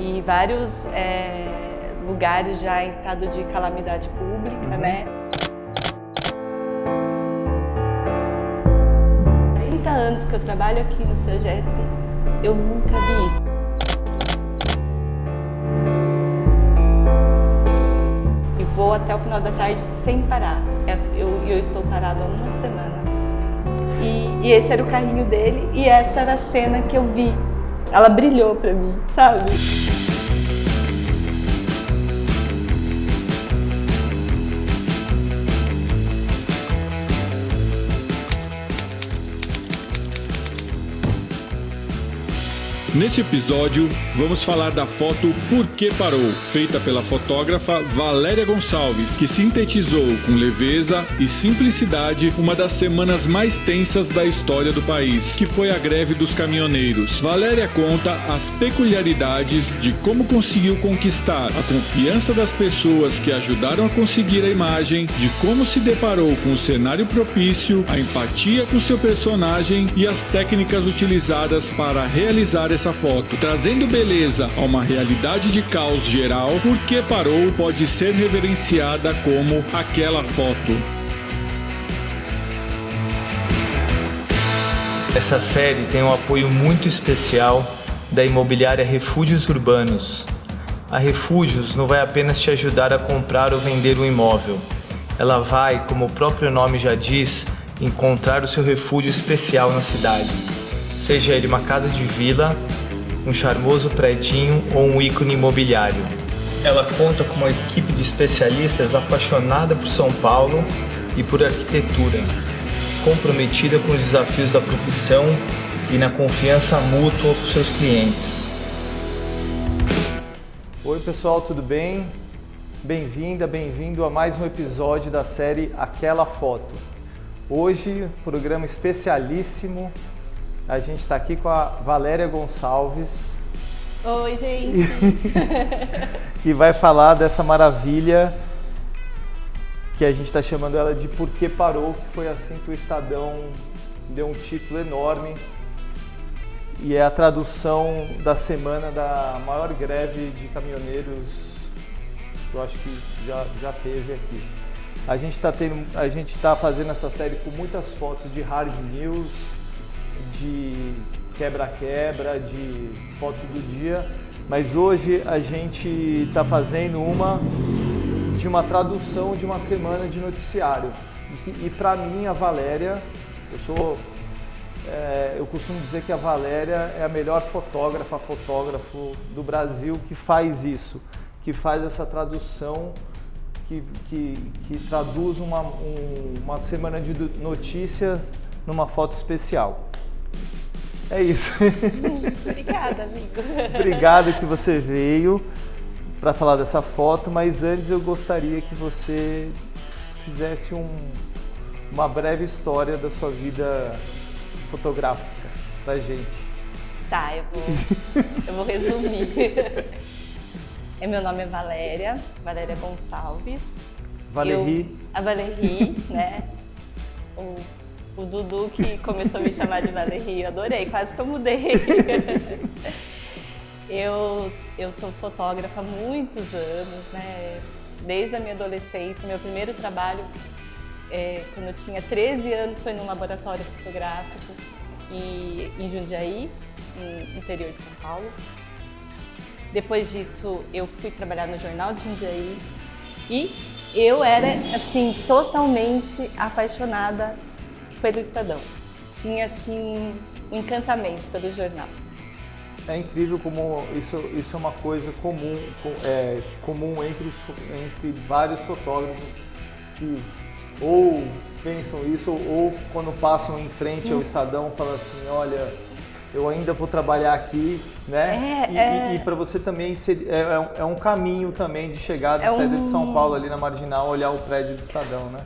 e vários lugares já em estado de calamidade pública, né? 30 anos que eu trabalho aqui no CEGESP, eu nunca vi isso. E vou até o final da tarde sem parar. Eu estou parada há uma semana. E esse era o carrinho dele e essa era a cena que eu vi. Ela brilhou pra mim, sabe? Neste episódio, vamos falar da foto Por Que Parou, feita pela fotógrafa Valéria Gonçalves, que sintetizou com leveza e simplicidade uma das semanas mais tensas da história do país, que foi a greve dos caminhoneiros. Valéria conta as peculiaridades de como conseguiu conquistar a confiança das pessoas que ajudaram a conseguir a imagem, de como se deparou com o cenário propício, a empatia com seu personagem e as técnicas utilizadas para realizar essa foto, trazendo beleza a uma realidade de caos geral. Por Que Parou pode ser reverenciada como aquela foto. Essa série tem um apoio muito especial da imobiliária Refúgios Urbanos. A Refúgios não vai apenas te ajudar a comprar ou vender um imóvel. Ela vai, como o próprio nome já diz, encontrar o seu refúgio especial na cidade. Seja ele uma casa de vila, um charmoso predinho ou um ícone imobiliário. Ela conta com uma equipe de especialistas apaixonada por São Paulo e por arquitetura, comprometida com os desafios da profissão e na confiança mútua com seus clientes. Oi pessoal, tudo bem? Bem-vinda, bem-vindo a mais um episódio da série Aquela Foto. Hoje, programa especialíssimo. A gente está aqui com a Valéria Gonçalves. Oi, gente! Que vai falar dessa maravilha que a gente está chamando ela de Por Que Parou, que foi assim que o Estadão deu um título enorme. E é a tradução da semana da maior greve de caminhoneiros que eu acho que já teve aqui. A gente está fazendo essa série com muitas fotos de hard news, de quebra-quebra, de fotos do dia, mas hoje a gente está fazendo uma tradução de uma semana de noticiário. E para mim a Valéria, eu costumo dizer que a Valéria é a melhor fotógrafo do Brasil que faz isso, que faz essa tradução, que traduz uma semana de notícias numa foto especial. É isso. Obrigada, amigo. Obrigado que você veio para falar dessa foto, mas antes eu gostaria que você fizesse uma breve história da sua vida fotográfica pra gente. Tá, eu vou resumir. Meu nome é Valéria Gonçalves. Valérie. A Valérie, né? O Dudu que começou a me chamar de Valérie, eu adorei, quase que eu mudei. Eu sou fotógrafa há muitos anos, né? Desde a minha adolescência, meu primeiro trabalho, quando eu tinha 13 anos, foi num laboratório fotográfico em Jundiaí, no interior de São Paulo. Depois disso, eu fui trabalhar no Jornal de Jundiaí e eu era, assim, totalmente apaixonada pelo Estadão. Tinha, assim, um encantamento pelo jornal. É incrível como isso é uma coisa comum entre vários fotógrafos que ou pensam isso ou quando passam em frente ao Estadão falam assim, olha, eu ainda vou trabalhar aqui, né? E para você também é um caminho também de chegar da sede de São Paulo ali na Marginal, olhar o prédio do Estadão, né?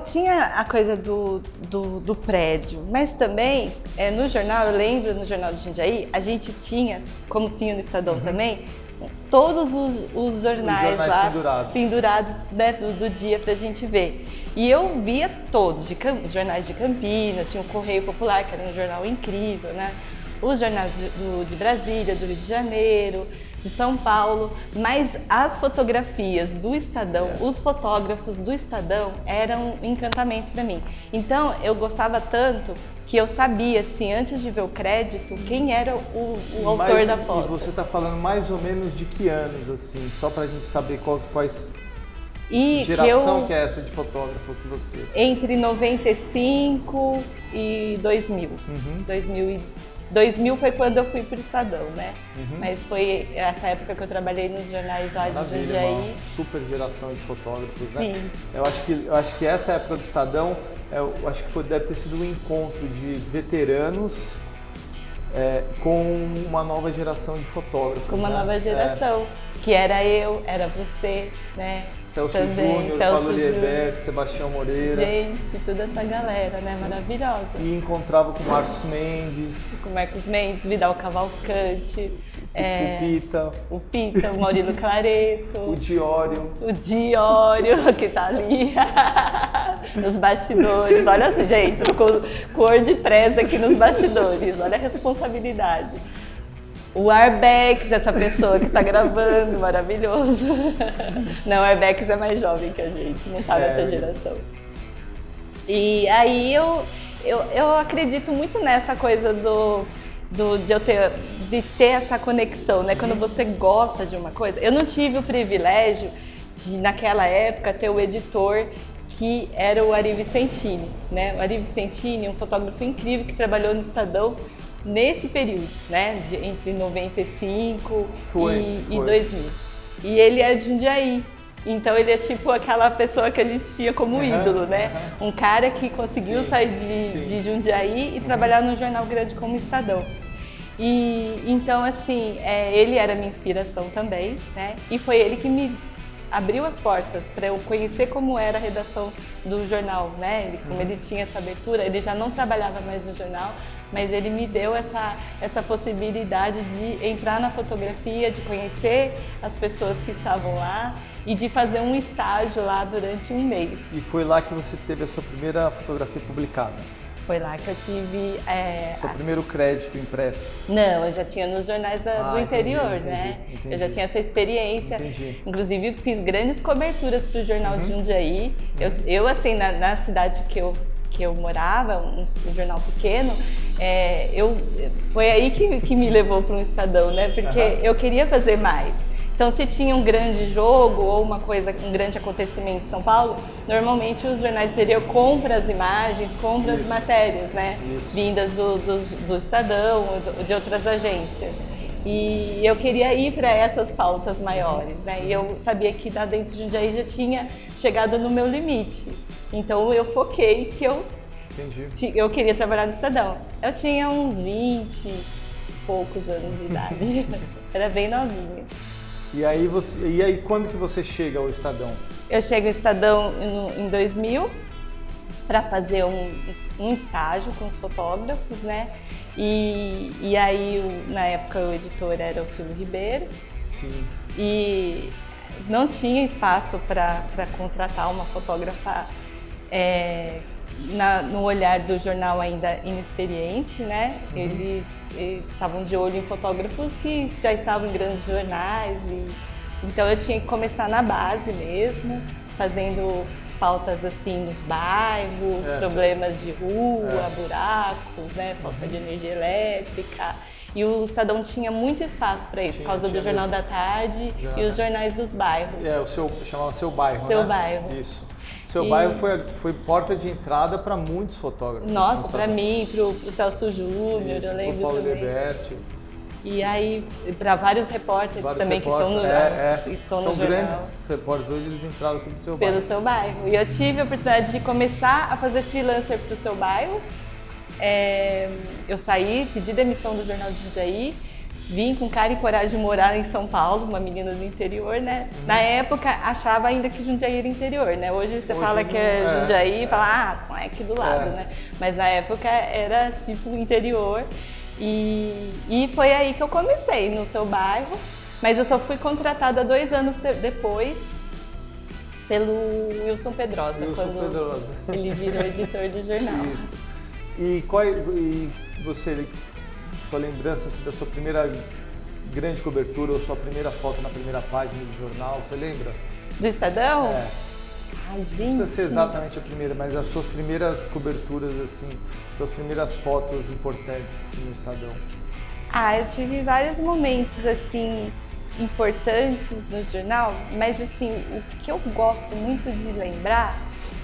Tinha a coisa do prédio, mas também no jornal, eu lembro no Jornal de Jundiaí, a gente tinha, como tinha no Estadão também, todos os jornais lá pendurados né, do dia pra gente ver. E eu via todos, os jornais de Campinas, tinha o Correio Popular, que era um jornal incrível, né? os jornais de Brasília, do Rio de Janeiro, de São Paulo, mas as fotografias do Estadão, os fotógrafos do Estadão eram um encantamento para mim. Então eu gostava tanto que eu sabia, assim, antes de ver o crédito, quem era o autor da foto. E você está falando mais ou menos de que anos, assim, só para a gente saber quais geração que é essa de fotógrafo que você... Entre 95 e 2000. 2000 foi quando eu fui para o Estadão, né? Mas foi essa época que eu trabalhei nos jornais lá de Jundiaí. Uma super geração de fotógrafos, sim, né? Eu acho que essa época do Estadão, acho que deve ter sido um encontro de veteranos com uma nova geração de fotógrafos. Com uma nova geração, que era eu, era você, né? Celso Júnior, Paulo Lieberto, Sebastião Moreira. Gente, toda essa galera, né? Maravilhosa. E encontrava com Marcos Mendes. Com Marcos Mendes, Vidal Cavalcante. O O Pita, o Maurílio Clareto. O Diório. O Diório, que tá ali. Nos bastidores. Olha assim, gente, com WordPress aqui nos bastidores. Olha a responsabilidade. O Arbex, essa pessoa que tá gravando, maravilhoso. Não, o Arbex é mais jovem que a gente, não tá nessa geração. E aí eu acredito muito nessa coisa de ter essa conexão, né? Quando você gosta de uma coisa. Eu não tive o privilégio de, naquela época, ter o editor que era o Ari Vicentini, né? O Ari Vicentini, um fotógrafo incrível que trabalhou no Estadão nesse período, né, entre 95 e 2000. E ele é de Jundiaí, então ele é tipo aquela pessoa que a gente tinha como ídolo, né? Um cara que conseguiu sair de Jundiaí e trabalhar num jornal grande como o Estadão. E então, assim, ele era minha inspiração também, né? E foi ele que me abriu as portas para eu conhecer como era a redação do jornal, né? Como ele tinha essa abertura, ele já não trabalhava mais no jornal, mas ele me deu essa possibilidade de entrar na fotografia, de conhecer as pessoas que estavam lá e de fazer um estágio lá durante um mês. E foi lá que você teve a sua primeira fotografia publicada? Foi lá que eu tive... Seu primeiro crédito impresso? Não, eu já tinha nos jornais do interior, né? Eu já tinha essa experiência. Inclusive, fiz grandes coberturas para o jornal de Jundiaí. Eu assim, na cidade que eu morava, um jornal pequeno, foi aí que me levou para um Estadão, né? Porque eu queria fazer mais. Então, se tinha um grande jogo ou um grande acontecimento em São Paulo, normalmente os jornais seriam compram as imagens, compram as matérias, né? Vindas do Estadão, de outras agências. E eu queria ir para essas pautas maiores, né? E eu sabia que lá dentro de Jundiaí já tinha chegado no meu limite. Então, eu foquei que eu queria trabalhar no Estadão. Eu tinha uns 20 e poucos anos de idade, era bem novinha. E aí quando que você chega ao Estadão? Eu chego ao Estadão em 2000 para fazer um estágio com os fotógrafos, né? E aí, na época, o editor era o Silvio Ribeiro. Sim. E não tinha espaço para contratar uma fotógrafa no olhar do jornal ainda inexperiente, né? Eles estavam de olho em fotógrafos que já estavam em grandes jornais, então eu tinha que começar na base mesmo, fazendo pautas assim nos bairros, problemas de rua, buracos, né? Falta de energia elétrica. E o Estadão tinha muito espaço para isso, por causa do Jornal da Tarde e os jornais dos bairros. Chamava Seu Bairro, Seu né? Bairro. Isso. Seu bairro foi porta de entrada para muitos fotógrafos. Nossa, para mim, pro Celso Júnior, eu lembro Paulo também. Lieberto. E aí, para vários repórteres também que estão no São jornal. Grandes repórteres, hoje eles entraram pelo Seu Bairro. Pelo Seu Bairro. E eu tive a oportunidade de começar a fazer freelancer pro Seu Bairro. Eu saí, pedi demissão do Jornal de Jundiaí, vim com cara e coragem de morar em São Paulo, uma menina do interior, né? Na época, achava ainda que Jundiaí era interior, né? Hoje você fala que é Jundiaí e fala, não é aqui do lado, né? Mas na época era tipo interior. E foi aí que eu comecei, no Seu Bairro. Mas eu só fui contratada 2 anos depois pelo Wilson Pedrosa, quando ele virou editor do jornal. Isso. E você sua lembrança assim, da sua primeira grande cobertura ou sua primeira foto na primeira página do jornal, você lembra? Do Estadão? É. Ai, Não gente. precisa ser exatamente a primeira, mas as suas primeiras coberturas, assim, suas primeiras fotos importantes assim, no Estadão. Eu tive vários momentos, assim, importantes no jornal, mas, assim, o que eu gosto muito de lembrar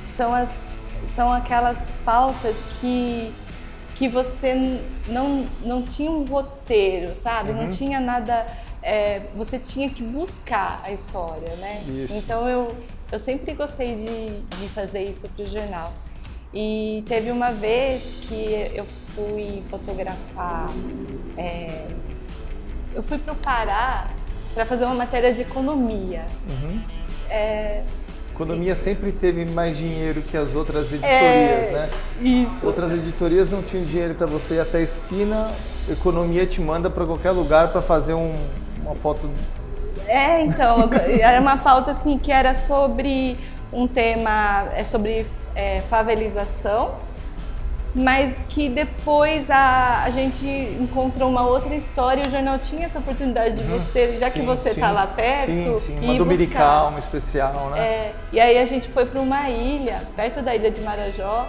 são aquelas pautas que você não tinha um roteiro, sabe? Não tinha nada... você tinha que buscar a história, né? Isso. Então, eu sempre gostei de fazer isso para o jornal. E teve uma vez que eu fui fotografar... eu fui para o Pará para fazer uma matéria de economia. Economia sempre teve mais dinheiro que as outras editorias, né? Isso. Outras editorias não tinham dinheiro para você ir até a esquina, economia te manda para qualquer lugar para fazer uma foto. Então, era uma pauta assim que era sobre um tema, sobre favelização, mas que depois a gente encontrou uma outra história e o jornal tinha essa oportunidade de você, já que você está lá perto, uma dominical, uma especial, né? E aí a gente foi para uma ilha, perto da ilha de Marajó,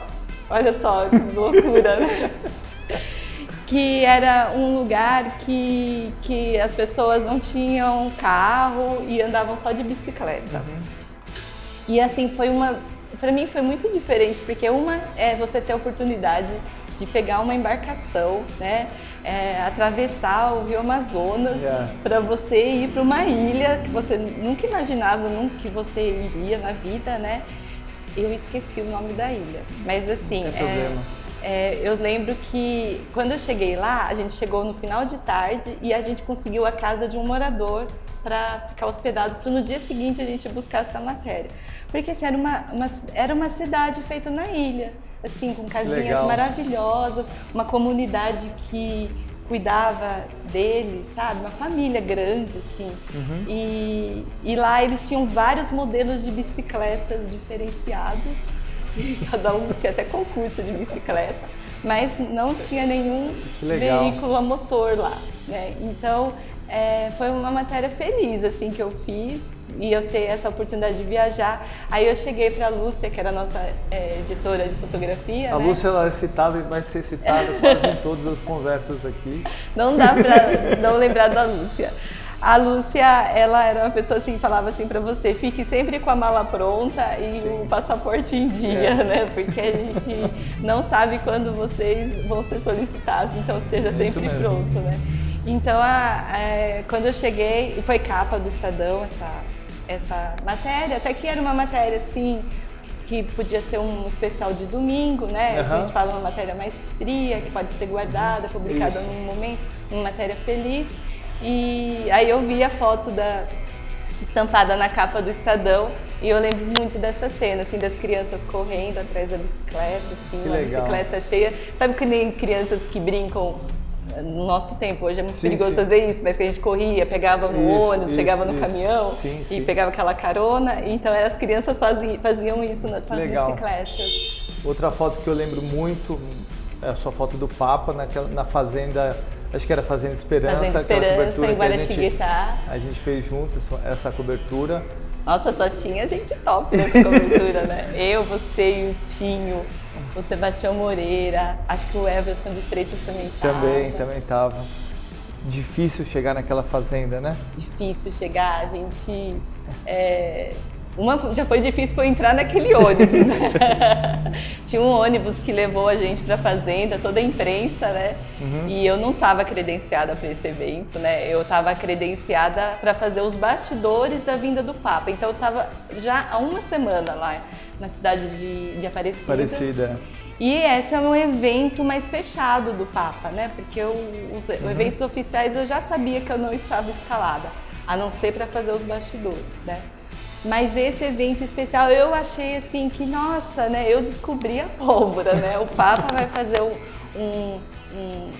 olha só que loucura, né? Que era um lugar que as pessoas não tinham carro e andavam só de bicicleta. E assim, para mim foi muito diferente, porque uma é você ter a oportunidade de pegar uma embarcação, né, atravessar o Rio Amazonas para você ir para uma ilha que você nunca imaginava que você iria na vida, né? Eu esqueci o nome da ilha, mas assim, não tem problema. Eu lembro que quando eu cheguei lá, a gente chegou no final de tarde e a gente conseguiu a casa de um morador para ficar hospedado, para no dia seguinte a gente buscar essa matéria. Porque assim, era uma cidade feita na ilha, assim, com casinhas maravilhosas, uma comunidade que cuidava deles, sabe? Uma família grande, assim. E lá eles tinham vários modelos de bicicletas diferenciados, cada um tinha até concurso de bicicleta, mas não tinha nenhum veículo a motor lá, né? Então, foi uma matéria feliz, assim, que eu fiz, e eu ter essa oportunidade de viajar. Aí eu cheguei para a Lúcia, que era a nossa editora de fotografia, A né? Lúcia, ela é citada e vai ser citada quase em todas as conversas aqui. Não dá para não lembrar da Lúcia. A Lúcia, ela era uma pessoa assim que falava assim para você, fique sempre com a mala pronta e o passaporte em dia, né? Porque a gente não sabe quando vocês vão ser solicitados, então esteja sempre pronto, né? Então, quando eu cheguei, foi capa do Estadão essa matéria, até que era uma matéria assim, que podia ser um especial de domingo, né? A gente fala uma matéria mais fria, que pode ser guardada, publicada num momento, uma matéria feliz. E aí eu vi a foto estampada na capa do Estadão e eu lembro muito dessa cena, assim, das crianças correndo atrás da bicicleta, assim, uma bicicleta cheia. Sabe que nem crianças que brincam no nosso tempo, hoje é muito perigoso fazer isso, mas que a gente corria, pegava no ônibus, pegava no caminhão e pegava aquela carona. Então as crianças faziam isso com as bicicletas. Outra foto que eu lembro muito é a sua foto do Papa na fazenda. Acho que era Fazenda Esperança. Fazenda Esperança, em Guaratinguetá. A gente fez junto essa cobertura. Nossa, só tinha gente top nessa cobertura, né? Eu, você e o Tinho, o Sebastião Moreira, acho que o Everson de Freitas também estava. Também estava. Difícil chegar naquela fazenda, né? Difícil chegar, a gente... já foi difícil para eu entrar naquele ônibus, né? Tinha um ônibus que levou a gente para a fazenda, toda a imprensa, né? E eu não estava credenciada para esse evento, né? Eu estava credenciada para fazer os bastidores da vinda do Papa. Então eu estava já há uma semana lá na cidade de Aparecida. E esse é um evento mais fechado do Papa, né? Porque os eventos oficiais eu já sabia que eu não estava escalada, a não ser para fazer os bastidores, né? Mas esse evento especial eu achei assim que, nossa, né, eu descobri a pólvora, né? O Papa vai fazer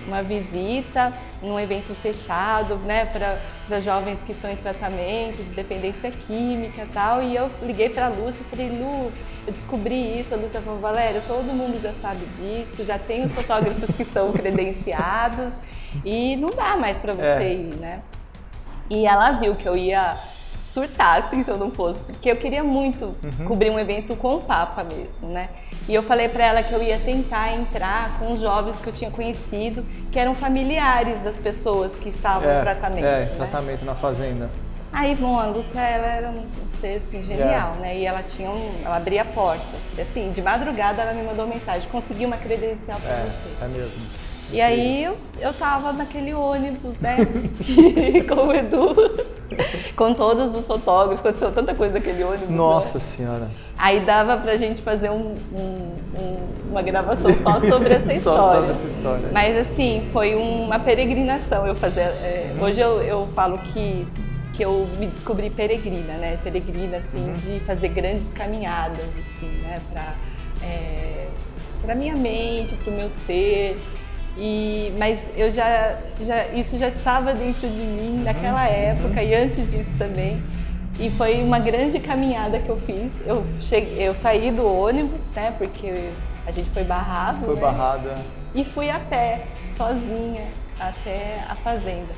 uma visita num evento fechado, né, para jovens que estão em tratamento de dependência química e tal, e eu liguei para a Lúcia e falei, Lu, eu descobri isso. A Lúcia falou, Valéria, todo mundo já sabe disso, já tem os fotógrafos que estão credenciados e não dá mais para você ir, né? E ela viu que eu ia surtar, assim, se eu não fosse, porque eu queria muito cobrir um evento com o Papa mesmo, né? E eu falei pra ela que eu ia tentar entrar com os jovens que eu tinha conhecido, que eram familiares das pessoas que estavam em tratamento, né? Tratamento na fazenda. Aí, bom, a Lúcia, ela era um ser, assim, genial, né? E ela ela abria portas. Assim, de madrugada ela me mandou mensagem, consegui uma credencial pra você. É mesmo. E aí eu tava naquele ônibus, né, com o Edu, com todos os fotógrafos, aconteceu tanta coisa naquele ônibus. Nossa, né? Senhora! Aí dava pra gente fazer uma gravação só sobre essa história. Só sobre essa história. Mas assim, foi uma peregrinação eu fazer. Hoje eu falo que eu me descobri peregrina, né? Peregrina, assim, de fazer grandes caminhadas, assim, né? Pra minha mente, pro meu ser. Mas eu isso já estava dentro de mim naquela época e antes disso também. E foi uma grande caminhada que eu fiz. Eu saí do ônibus, né? Porque a gente foi barrado. Foi barrada. E fui a pé, sozinha, até a fazenda.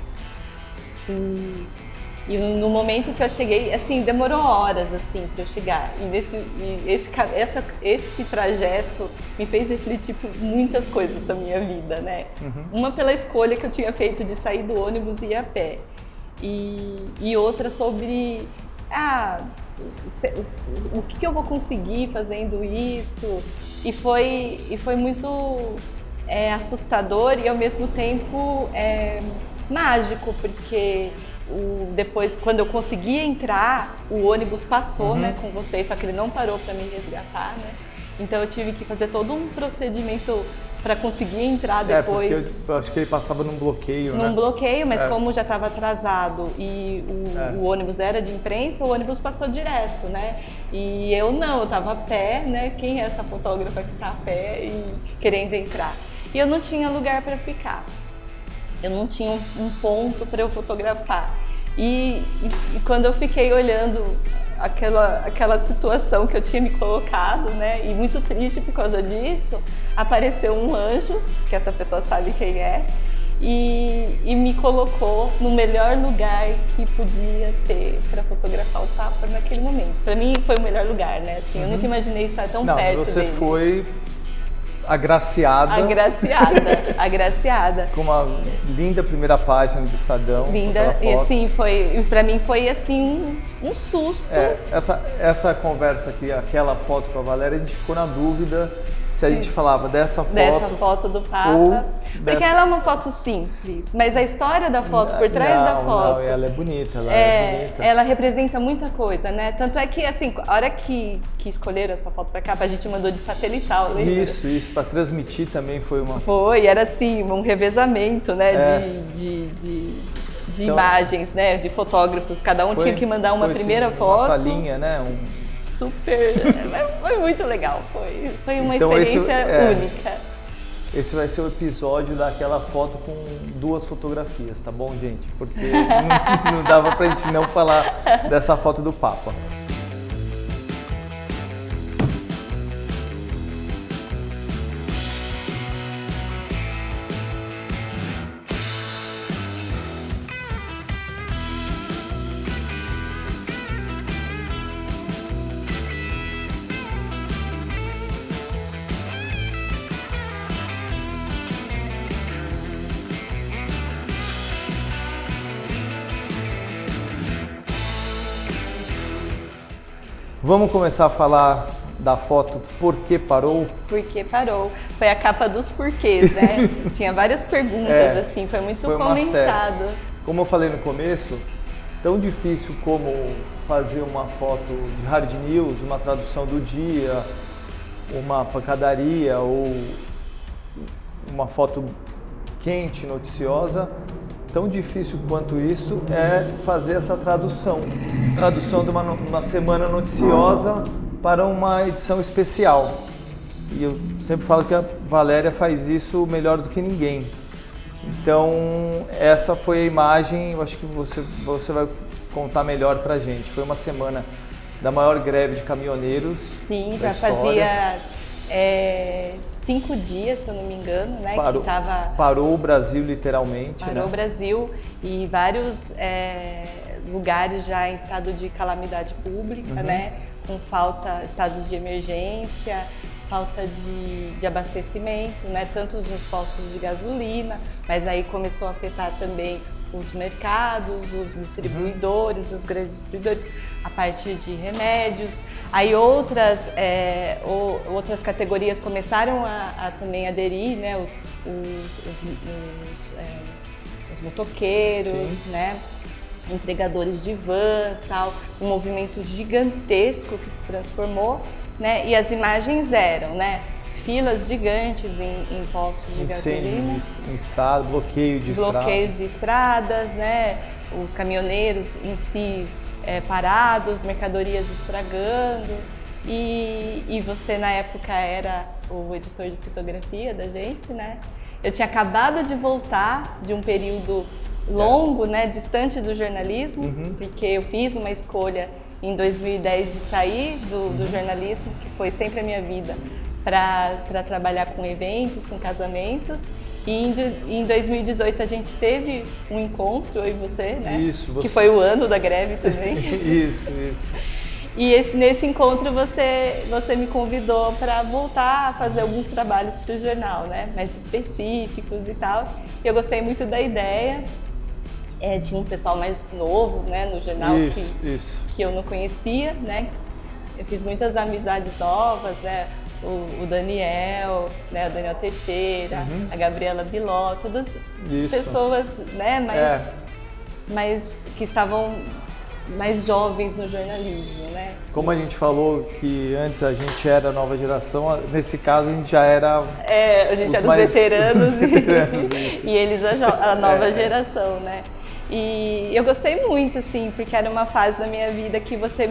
E no momento que eu cheguei, assim, demorou horas, assim, para eu chegar. Esse trajeto me fez refletir por muitas coisas da minha vida, né? Uma pela escolha que eu tinha feito de sair do ônibus e ir a pé. E outra sobre, o que eu vou conseguir fazendo isso? E foi muito assustador e, ao mesmo tempo, mágico, porque... Depois, quando eu consegui entrar, o ônibus passou, né, com vocês, só que ele não parou para me resgatar, né? Então eu tive que fazer todo um procedimento para conseguir entrar depois. Porque eu acho que ele passava num bloqueio, né? Num bloqueio, mas como já estava atrasado e o ônibus era de imprensa, o ônibus passou direto, né? E eu estava a pé, né? Quem é essa fotógrafa que está a pé e querendo entrar? E eu não tinha lugar para ficar. Eu não tinha um ponto para eu fotografar. E quando eu fiquei olhando aquela situação que eu tinha me colocado, né, e muito triste por causa disso, apareceu um anjo, que essa pessoa sabe quem é, e me colocou no melhor lugar que podia ter para fotografar o Papa naquele momento. Para mim foi o melhor lugar, né? Assim, eu nunca imaginei estar tão perto você dele. Foi agraciada. Agraciada. Com uma linda primeira página do Estadão. Linda, e assim, pra mim foi assim um susto. Essa conversa aqui, aquela foto com a Valéria, a gente ficou na dúvida se a gente falava dessa foto do Papa. Porque ela é uma foto simples, mas a história da foto, por trás da foto... Não, ela é bonita, ela representa muita coisa, né? Tanto é que, assim, a hora que escolheram essa foto pra cá, a gente mandou de satelital, lembra? Isso, pra transmitir também foi uma... Era assim, um revezamento, né, de então, imagens, né, de fotógrafos. Cada um tinha que mandar uma primeira foto. Uma salinha, né? Super, foi muito legal, foi uma experiência única. Esse vai ser o episódio daquela foto com 2 fotografias, tá bom, gente? Porque não dava pra gente não falar dessa foto do Papa. Vamos começar a falar da foto Por que Parou? Por que Parou? Foi a capa dos porquês, né? Tinha várias perguntas, assim, foi muito comentado. Como eu falei no começo, tão difícil como fazer uma foto de hard news, uma tradução do dia, uma pancadaria ou uma foto quente, noticiosa, tão difícil quanto isso é fazer essa tradução de uma semana noticiosa para uma edição especial. E eu sempre falo que a Valéria faz isso melhor do que ninguém. Então, essa foi a imagem, eu acho que você vai contar melhor pra gente. Foi uma semana da maior greve de caminhoneiros. Sim, da já história. fazia 5 dias, se eu não me engano, né? Parou o Brasil literalmente. Parou o Brasil e vários lugares já em estado de calamidade pública, né? Com estados de emergência, falta de abastecimento, né? Tanto nos postos de gasolina, mas aí começou a afetar também os mercados, os distribuidores, os grandes distribuidores, a partir de remédios. Aí outras categorias começaram a também aderir, né? Os motoqueiros, né? Entregadores de vans, tal, um movimento gigantesco que se transformou, né? E as imagens eram, né? Filas gigantes em postos de gasolina, em estrada, bloqueios de estradas, né? Os caminhoneiros em si parados, mercadorias estragando. E você na época era o editor de fotografia da gente, né? Eu tinha acabado de voltar de um período longo, né? Distante do jornalismo, porque eu fiz uma escolha em 2010 de sair do jornalismo, que foi sempre a minha vida, para trabalhar com eventos, com casamentos. E em 2018 a gente teve um encontro, eu e você, né? Isso, que foi o ano da greve também. Isso. E nesse encontro você me convidou para voltar a fazer alguns trabalhos para o jornal, né? Mais específicos e tal. Eu gostei muito da ideia. Tinha um pessoal mais novo, né, no jornal que eu não conhecia, né? Eu fiz muitas amizades novas, né? O Daniel, né? O Daniel Teixeira, a Gabriela Biló, todas pessoas, né? Mais que estavam mais jovens no jornalismo, né? Como a gente falou que antes a gente era a nova geração, nesse caso a gente já era... a gente era os veteranos e eles a nova geração, né? E eu gostei muito, assim, porque era uma fase da minha vida que você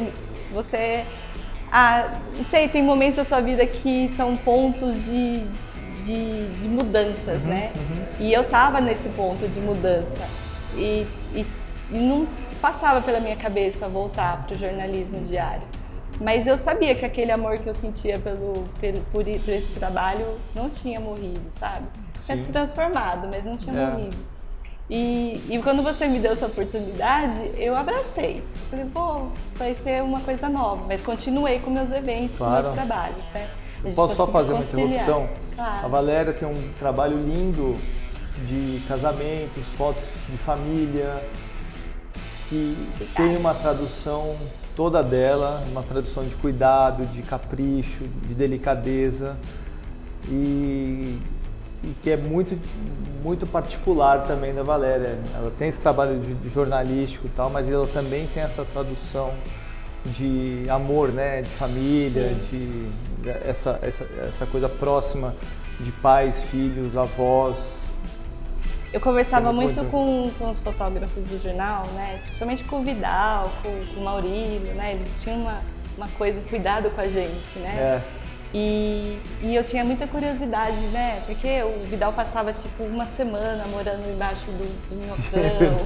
não sei, tem momentos da sua vida que são pontos de mudanças, né? E eu tava nesse ponto de mudança e não passava pela minha cabeça voltar para o jornalismo diário. Mas eu sabia que aquele amor que eu sentia por esse trabalho não tinha morrido, sabe? Tinha se transformado, mas não tinha morrido. E quando você me deu essa oportunidade, eu abracei. Falei, vai ser uma coisa nova. Mas continuei com meus eventos, com meus trabalhos, né? Posso só fazer uma interrupção? Claro. A Valéria tem um trabalho lindo de casamentos, fotos de família, que tem uma tradução toda dela, uma tradução de cuidado, de capricho, de delicadeza e que é muito, muito particular também da Valéria. Ela tem esse trabalho de jornalístico e tal, mas ela também tem essa tradução de amor, né, de família, de essa coisa próxima de pais, filhos, avós. Eu conversava muito com os fotógrafos do jornal, né? Especialmente com o Vidal, com o Maurílio, né? Eles tinham uma coisa, um cuidado com a gente, né? E eu tinha muita curiosidade, né? Porque o Vidal passava tipo uma semana morando embaixo do minhocão,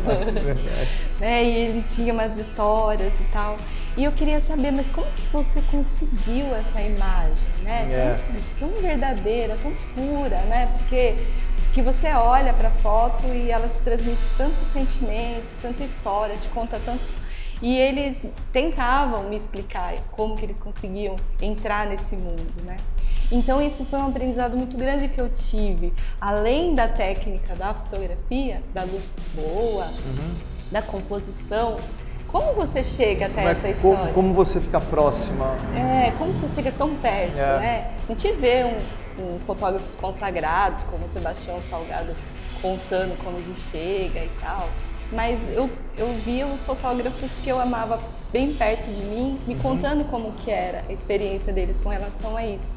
né? E ele tinha umas histórias e tal. E eu queria saber, mas como que você conseguiu essa imagem, né? Tão verdadeira, tão pura, né? Porque você olha para a foto e ela te transmite tanto sentimento, tanta história, te conta tanto. E eles tentavam me explicar como que eles conseguiam entrar nesse mundo, né? Então esse foi um aprendizado muito grande que eu tive, além da técnica da fotografia, da luz boa, da composição. Como você chega até essa história? Como você fica próxima? Como você chega tão perto, né? A gente vê fotógrafos consagrados, como o Sebastião Salgado, contando como ele chega e tal. Mas eu via os fotógrafos que eu amava bem perto de mim, me contando como que era a experiência deles com relação a isso.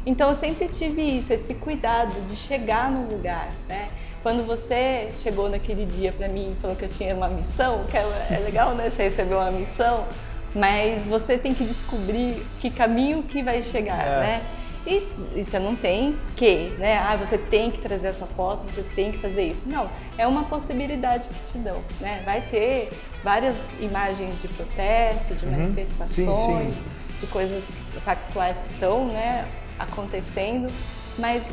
Então eu sempre tive isso, esse cuidado de chegar no lugar, né? Quando você chegou naquele dia para mim e falou que eu tinha uma missão, que é legal, né? Você recebeu uma missão, mas você tem que descobrir que caminho que vai chegar, né? E você não tem que, né? Você tem que trazer essa foto, você tem que fazer isso. Não, é uma possibilidade que te dão, né? Vai ter várias imagens de protesto, de manifestações, sim. de coisas factuais que estão, né, acontecendo, mas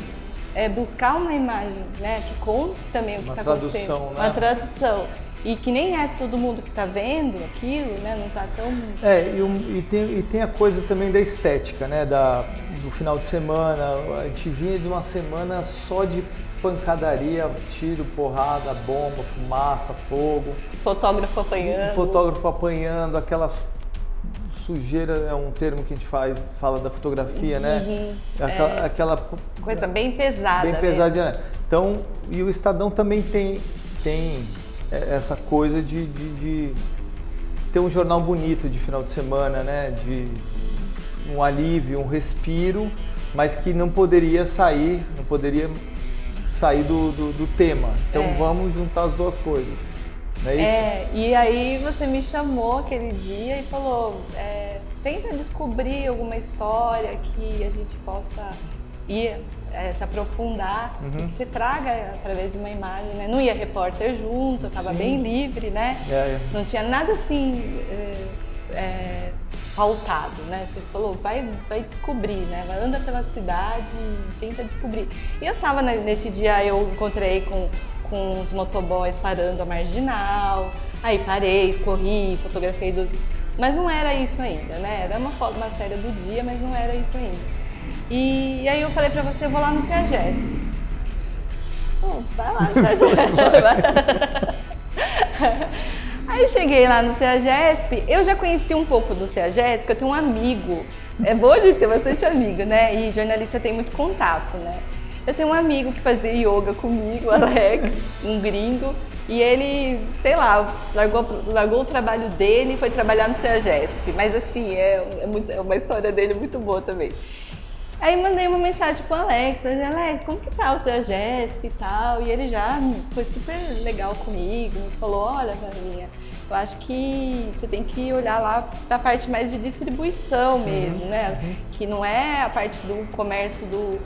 buscar uma imagem, né, que conte também o que está acontecendo. Né? Uma tradução. E que nem é todo mundo que está vendo aquilo, né? Não está tão... E tem a coisa também da estética, né? Do final de semana. A gente vinha de uma semana só de pancadaria, tiro, porrada, bomba, fumaça, fogo. Fotógrafo apanhando. Aquela sujeira, é um termo que a gente fala da fotografia, né? Aquela coisa bem pesada. Bem pesada, né? Então, e o Estadão também tem essa coisa de ter um jornal bonito de final de semana, né? De um alívio, um respiro, mas que não poderia sair do tema. Então vamos juntar as duas coisas. Não é isso? E aí você me chamou aquele dia e falou, tenta descobrir alguma história que a gente possa ir se aprofundar e que você traga através de uma imagem, né? Não ia repórter junto, eu estava bem livre, né? Não tinha nada assim pautado, né? Você falou, vai descobrir, né? Anda pela cidade e tenta descobrir. E eu estava nesse dia, eu encontrei com os motoboys parando a Marginal, aí parei, corri, fotografei mas não era isso ainda, né? Era uma matéria do dia, mas não era isso ainda. E aí eu falei pra você, eu vou lá no CEAGESP. Vai lá no CEAGESP. Aí cheguei lá no CEAGESP, eu já conheci um pouco do CEAGESP, porque eu tenho um amigo, é bom de ter bastante amigo, né? E jornalista tem muito contato, né? Eu tenho um amigo que fazia yoga comigo, Alex, um gringo, e ele, sei lá, largou o trabalho dele e foi trabalhar no CEAGESP. Mas assim, é uma história dele muito boa também. Aí mandei uma mensagem pro Alex, como que tá o CEAGESP e tal? E ele já foi super legal comigo, me falou, olha, Valinha, eu acho que você tem que olhar lá pra parte mais de distribuição mesmo, né? Que não é a parte do comércio do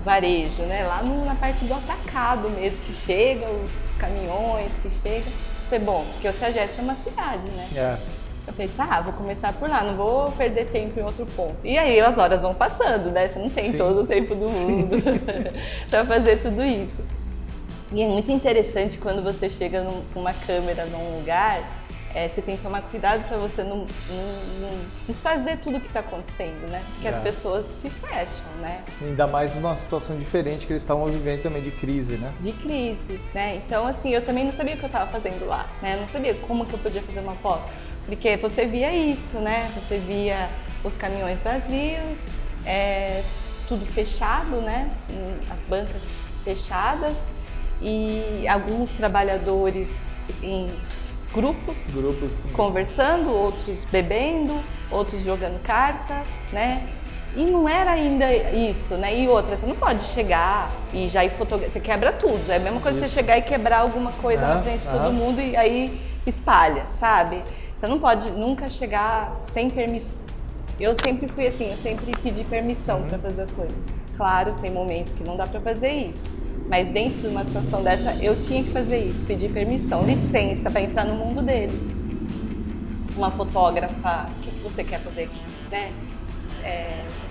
varejo, né? Lá na parte do atacado mesmo, que chega, os caminhões que chegam. Foi bom, porque o CEAGESP é uma cidade, né? Eu falei, vou começar por lá, não vou perder tempo em outro ponto. E aí as horas vão passando, né? Você não tem todo o tempo do mundo para fazer tudo isso. E é muito interessante quando você chega com uma câmera num lugar, você tem que tomar cuidado para você não desfazer tudo que está acontecendo, né? Porque as pessoas se fecham, né? Ainda mais numa situação diferente que eles estavam vivendo também, de crise, né? De crise, né? Então, assim, eu também não sabia o que eu estava fazendo lá, né? Eu não sabia como que eu podia fazer uma foto. Porque você via isso, né? Você via os caminhões vazios, tudo fechado, né? As bancas fechadas e alguns trabalhadores em grupos conversando, outros bebendo, outros jogando carta, né? E não era ainda isso, né? E outra, você não pode chegar e já ir fotografar, você quebra tudo. É a mesma coisa você chegar e quebrar alguma coisa na frente de todo mundo e aí espalha, sabe? Você não pode nunca chegar sem permissão. Eu sempre fui assim, eu sempre pedi permissão para fazer as coisas. Claro, tem momentos que não dá para fazer isso, mas dentro de uma situação dessa, eu tinha que fazer isso, pedir permissão, licença para entrar no mundo deles. Uma fotógrafa, o que você quer fazer aqui, né?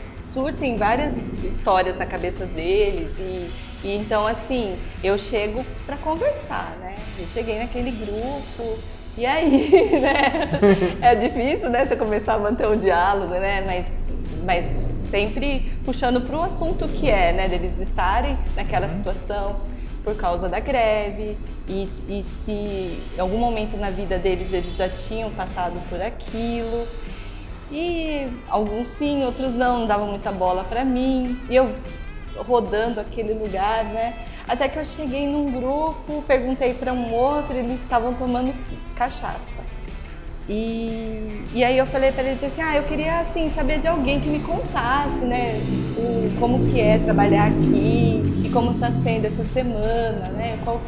Surtem várias histórias na cabeça deles e então, assim, eu chego para conversar, né? Eu cheguei naquele grupo. E aí, né? É difícil, né? Você começar a manter um diálogo, né? Mas sempre puxando para o assunto que né? Deles estarem naquela situação por causa da greve e se em algum momento na vida deles eles já tinham passado por aquilo. E alguns sim, outros não davam muita bola para mim. E eu rodando aquele lugar, né? Até que eu cheguei num grupo, perguntei para um outro, eles estavam tomando cachaça. E aí eu falei para eles assim, eu queria assim saber de alguém que me contasse, né, como que é trabalhar aqui e como está sendo essa semana, né? Qual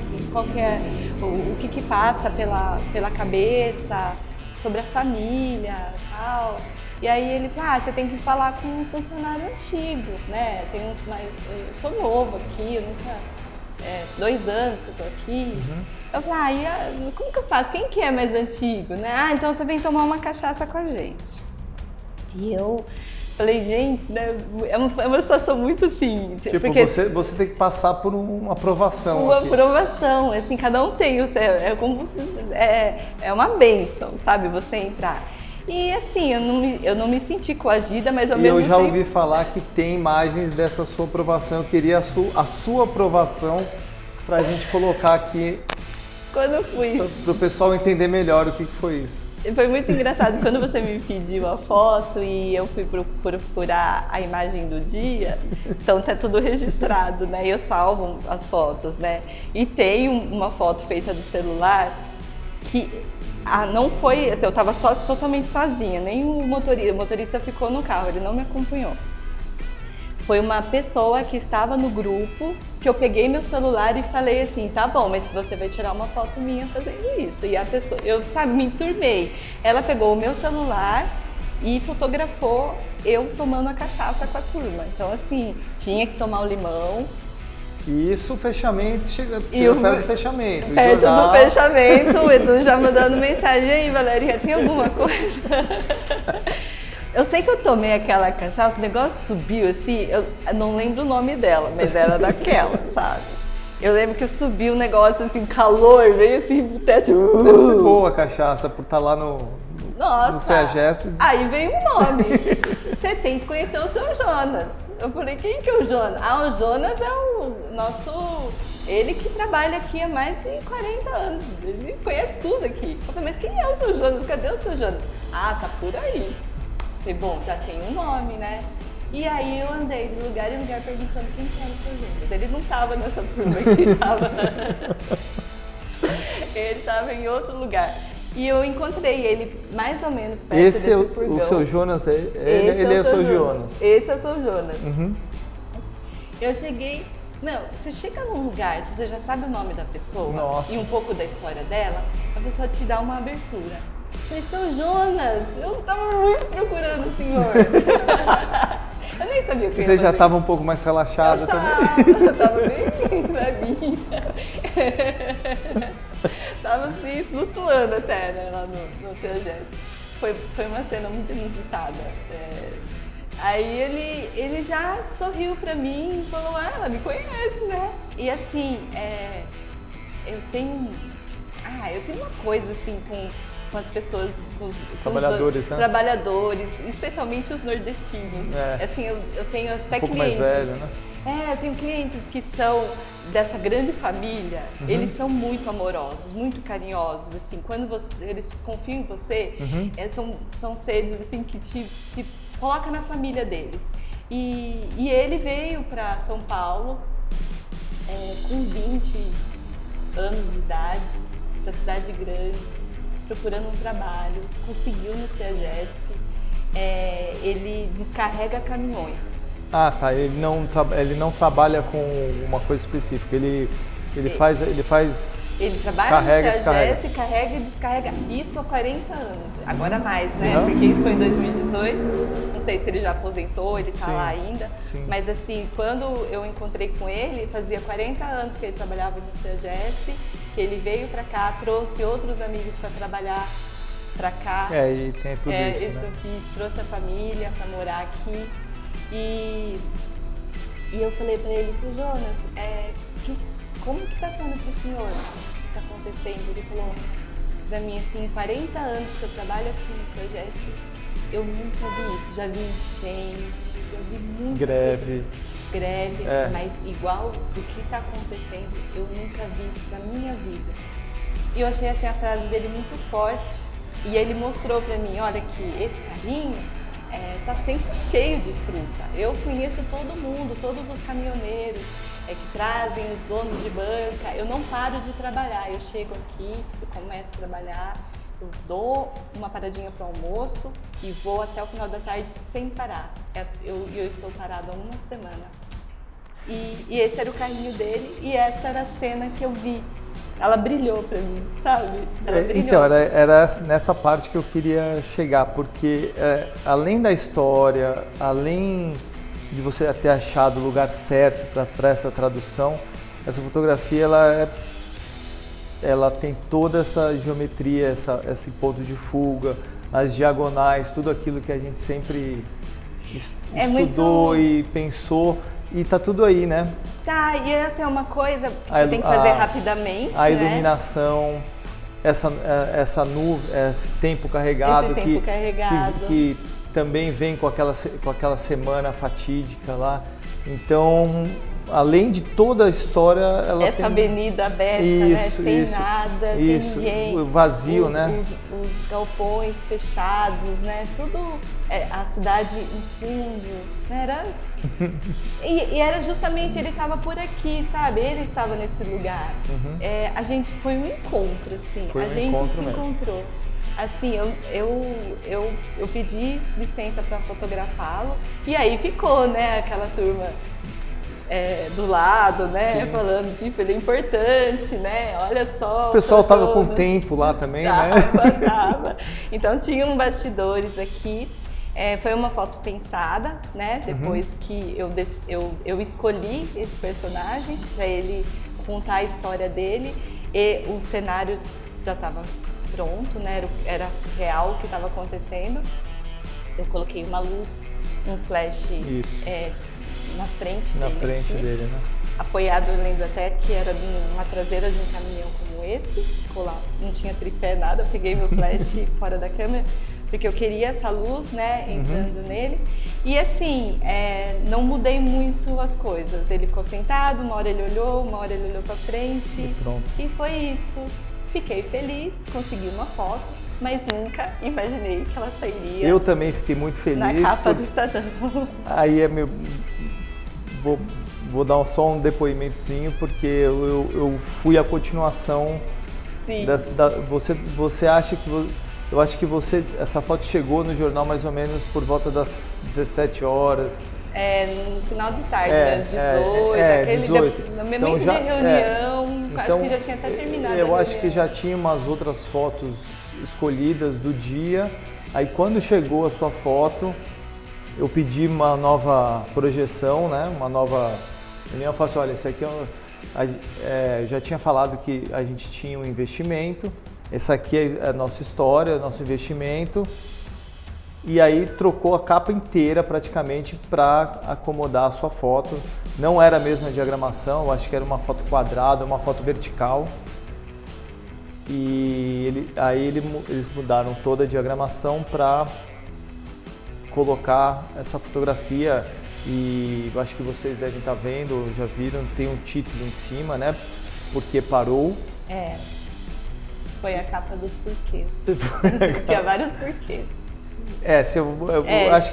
que é o que passa pela cabeça sobre a família, tal. E aí ele falou, você tem que falar com um funcionário antigo, né? Tem uns mais... Eu sou novo aqui, eu nunca... 2 anos que eu tô aqui. Eu falei, como que eu faço? Quem que é mais antigo, né? Então você vem tomar uma cachaça com a gente. E eu falei, gente, né? É uma situação muito assim... Tipo, porque você tem que passar por uma aprovação. Uma aprovação, assim, cada um tem o seu, é uma bênção, sabe, você entrar. E assim, eu não me senti coagida, mas ao mesmo tempo... E eu já ouvi falar que tem imagens dessa sua aprovação, eu queria a sua aprovação pra gente colocar aqui. Quando eu fui... Para o pessoal entender melhor o que foi isso. Foi muito engraçado, quando você me pediu a foto e eu fui procurar a imagem do dia, então tá tudo registrado, né? Eu salvo as fotos, né? E tem uma foto feita do celular que não foi, assim, eu tava totalmente sozinha, nem o motorista ficou no carro, ele não me acompanhou. Foi uma pessoa que estava no grupo, que eu peguei meu celular e falei assim, tá bom, mas você vai tirar uma foto minha fazendo isso. E a pessoa, eu, me enturmei. Ela pegou o meu celular e fotografou eu tomando a cachaça com a turma. Então, assim, tinha que tomar o limão. E isso, o fechamento, chega perto do fechamento. Perto do fechamento, o Edu já mandando mensagem, aí, Valéria, tem alguma coisa? Eu sei que eu tomei aquela cachaça, o negócio subiu assim, eu não lembro o nome dela, mas era daquela, sabe? Eu lembro que subiu um negócio assim, calor, veio assim pro teto. Deve ser boa a cachaça por estar lá no CEAGESP. Aí veio um nome. Você tem que conhecer o seu Jonas. Eu falei, quem que é o Jonas? O Jonas é o nosso... Ele que trabalha aqui há mais de 40 anos. Ele conhece tudo aqui. Eu falei, mas quem é o seu Jonas? Cadê o seu Jonas? Tá por aí. Falei, bom, já tem um nome, né? E aí eu andei de lugar em lugar perguntando quem que era o seu Jonas. Ele não estava nessa turma aqui, ele estava em outro lugar. E eu encontrei ele mais ou menos perto desse furgão. O seu Jonas, ele é o seu Jonas. Esse é o seu Jonas. Eu cheguei... você chega num lugar, você já sabe o nome da pessoa. Nossa. E um pouco da história dela, a pessoa te dá uma abertura. Eu falei, seu Jonas, eu estava muito procurando o senhor. Eu nem sabia o que Você já estava um pouco mais relaxado também? Eu estava bem na minha. Estava assim, flutuando até, né, lá no CEAGESP. Foi uma cena muito inusitada. Aí ele já sorriu pra mim e falou, ela me conhece, né? E assim, eu tenho uma coisa assim com as pessoas, com trabalhadores, né? Trabalhadores, especialmente os nordestinos. Assim, eu tenho até pouco clientes. Mais velho, né? Eu tenho clientes que são dessa grande família, eles são muito amorosos, muito carinhosos, assim, quando eles confiam em você, são seres assim que te coloca na família deles. E ele veio para São Paulo com 20 anos de idade, para cidade grande, procurando um trabalho, conseguiu no CEAGESP, ele descarrega caminhões. Ele não trabalha com uma coisa específica, ele trabalha no CEAGESP, carrega e descarrega isso há 40 anos, agora mais, né? Porque isso foi em 2018, não sei se ele já aposentou, ele está lá ainda, mas assim, quando eu encontrei com ele, fazia 40 anos que ele trabalhava no CEAGESP, que ele veio para cá, trouxe outros amigos para trabalhar para cá. E tem tudo isso, eu fiz, trouxe a família para morar aqui. E eu falei para ele, seu Jonas, como que está sendo para o senhor? O que está acontecendo? Ele falou para mim assim, 40 anos que eu trabalho aqui no CEAGESP, eu nunca vi isso. Já vi enchente, já vi muita greve, mas igual do que está acontecendo, eu nunca vi na minha vida. E eu achei assim a frase dele muito forte. E ele mostrou para mim, olha que esse carrinho tá sempre cheio de fruta. Eu conheço todo mundo, todos os caminhoneiros que trazem os donos de banca. Eu não paro de trabalhar. Eu chego aqui, eu começo a trabalhar, eu dou uma paradinha para o almoço e vou até o final da tarde sem parar. Eu estou parado há uma semana. E esse era o carrinho dele e essa era a cena que eu vi ela brilhou pra mim, sabe? Ela brilhou. Então, era nessa parte que eu queria chegar, porque além da história, além de você ter achado o lugar certo para essa tradução, essa fotografia ela tem toda essa geometria, esse ponto de fuga, as diagonais, tudo aquilo que a gente sempre estudou e pensou, e tá tudo aí, né? Tá, e essa é uma coisa que você tem que fazer rapidamente, a iluminação, essa nuvem, esse tempo carregado, que também vem com aquela semana fatídica lá. Então, além de toda a história, ela essa avenida aberta, né? Sem nada, sem ninguém, vazio, né? Os galpões fechados, né? Tudo, a cidade em fundo, né? Era e era justamente, ele estava por aqui, sabe? Ele estava nesse lugar. A gente foi um encontro, assim. A gente se encontrou. Assim, eu pedi licença para fotografá-lo e aí ficou, né? Aquela turma do lado, né? Sim. Falando, tipo, ele é importante, né? Olha só. O pessoal estava com tempo lá também, né? Tava. Então tinham bastidores aqui. Foi uma foto pensada, né? Depois que eu escolhi esse personagem para ele contar a história dele, e o cenário já estava pronto, né? Era real o que estava acontecendo. Eu coloquei uma luz, um flash na frente dele, né? Apoiado, eu lembro até que era numa traseira de um caminhão como esse, ficou lá, não tinha tripé, nada, eu peguei meu flash fora da câmera, porque eu queria essa luz, né, entrando nele. E assim, não mudei muito as coisas. Ele ficou sentado, uma hora ele olhou pra frente. E pronto. E foi isso. Fiquei feliz, consegui uma foto, mas nunca imaginei que ela sairia. Eu também fiquei muito feliz. Na capa do Estadão. Aí vou dar só um depoimentozinho, porque eu fui a continuação. Sim. Você acha que... Eu acho que essa foto chegou no jornal mais ou menos por volta das 17 horas. No final de tarde, né? 18, no momento de reunião, acho que já tinha até terminado. Eu acho que já tinha umas outras fotos escolhidas do dia. Aí quando chegou a sua foto, eu pedi uma nova projeção, né? Uma nova... Eu falei assim, olha, isso aqui já tinha falado que a gente tinha um investimento. Essa aqui é a nossa história, nosso investimento. E aí trocou a capa inteira praticamente para acomodar a sua foto. Não era a mesma diagramação, eu acho que era uma foto quadrada, uma foto vertical. E eles mudaram toda a diagramação para colocar essa fotografia. E eu acho que vocês devem estar vendo, já viram, tem um título em cima, né? Porque parou. Foi a capa dos porquês. Tinha vários porquês. Acho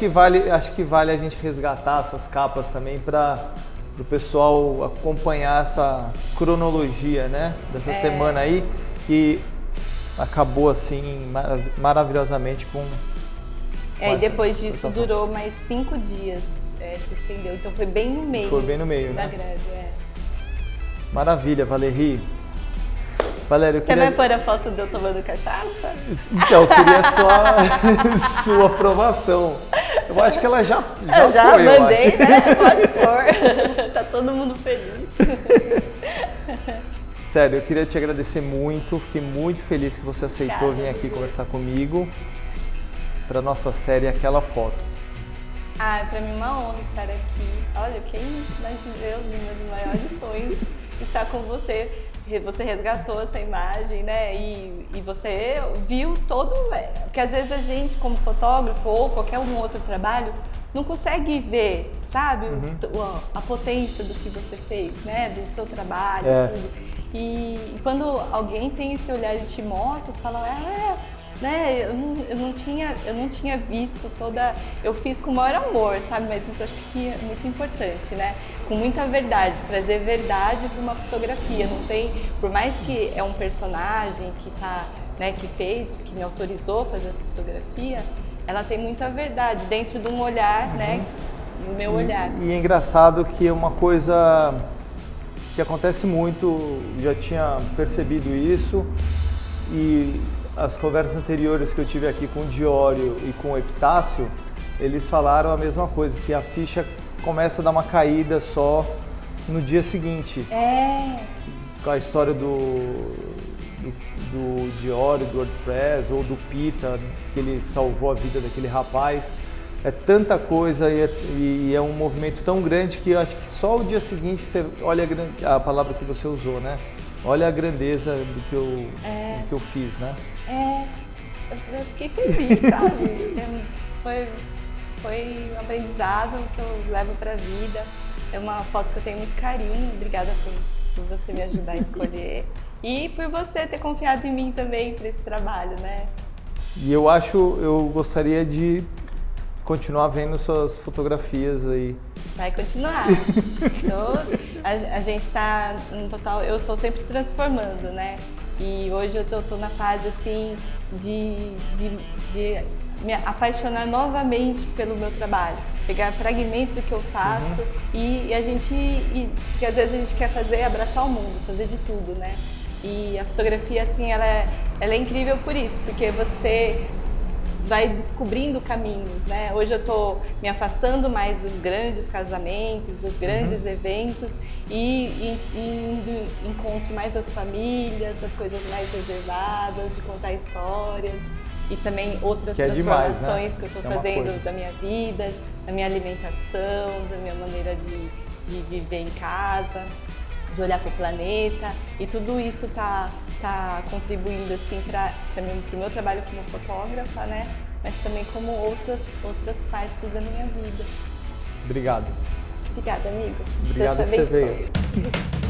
que vale a gente resgatar essas capas também para o pessoal acompanhar essa cronologia, né? Dessa semana aí, que acabou assim maravilhosamente com... E depois disso durou mais 5 dias, se estendeu. Então foi bem no meio. Foi bem no meio, da né? greve, Maravilha, Valérie. Valéria, Você vai pôr a foto de eu tomando cachaça? Então, eu queria só a sua aprovação. Eu acho que ela já eu já foi, mandei, né? Pode pôr. Tá todo mundo feliz. Sério, eu queria te agradecer muito. Fiquei muito feliz que você aceitou vir aqui conversar comigo para nossa série Aquela Foto. Para mim é uma honra estar aqui. Olha, quem imaginou, um dos maiores sonhos, estar com você. Você resgatou essa imagem, né? E você viu todo... Porque às vezes a gente, como fotógrafo ou qualquer outro trabalho, não consegue ver, sabe? A potência do que você fez, né? Do seu trabalho, tudo. E quando alguém tem esse olhar e te mostra, você fala... né? Eu não tinha visto toda... Eu fiz com o maior amor, sabe? Mas isso acho que é muito importante, né? Com muita verdade, trazer verdade para uma fotografia. Não tem... Por mais que é um personagem que tá, né, que me autorizou a fazer essa fotografia, ela tem muita verdade dentro de um olhar, né? No meu olhar. E é engraçado que é uma coisa que acontece muito, já tinha percebido isso, e as conversas anteriores que eu tive aqui com o Diório e com o Epitácio, eles falaram a mesma coisa, que a ficha começa a dar uma caída só no dia seguinte. Com a história do Diório, do WordPress, ou do Pita, que ele salvou a vida daquele rapaz. É tanta coisa e é um movimento tão grande que eu acho que só o dia seguinte você olha a palavra que você usou, né? Olha a grandeza do que eu fiz, né? Eu fiquei feliz, sabe? Foi um aprendizado que eu levo pra vida. É uma foto que eu tenho muito carinho. Obrigada por você me ajudar a escolher. E por você ter confiado em mim também para esse trabalho, né? E eu gostaria de continuar vendo suas fotografias aí. Vai continuar. Então, a gente tá no total, eu tô sempre transformando, né? E hoje eu tô na fase assim de me apaixonar novamente pelo meu trabalho, pegar fragmentos do que eu faço e às vezes a gente quer abraçar o mundo, fazer de tudo, né? E a fotografia assim, ela é incrível por isso, porque você vai descobrindo caminhos, né? Hoje eu tô me afastando mais dos grandes casamentos, dos grandes eventos e encontro mais as famílias, as coisas mais reservadas, de contar histórias e também outras transformações, né? Que eu tô fazendo da minha vida, da minha alimentação, da minha maneira de viver em casa, de olhar para o planeta, e tudo isso tá contribuindo assim para o meu trabalho como fotógrafa, né? Mas também como outras partes da minha vida. Obrigado. Obrigada, amigo. Obrigado Deus te que você abençoe. veio.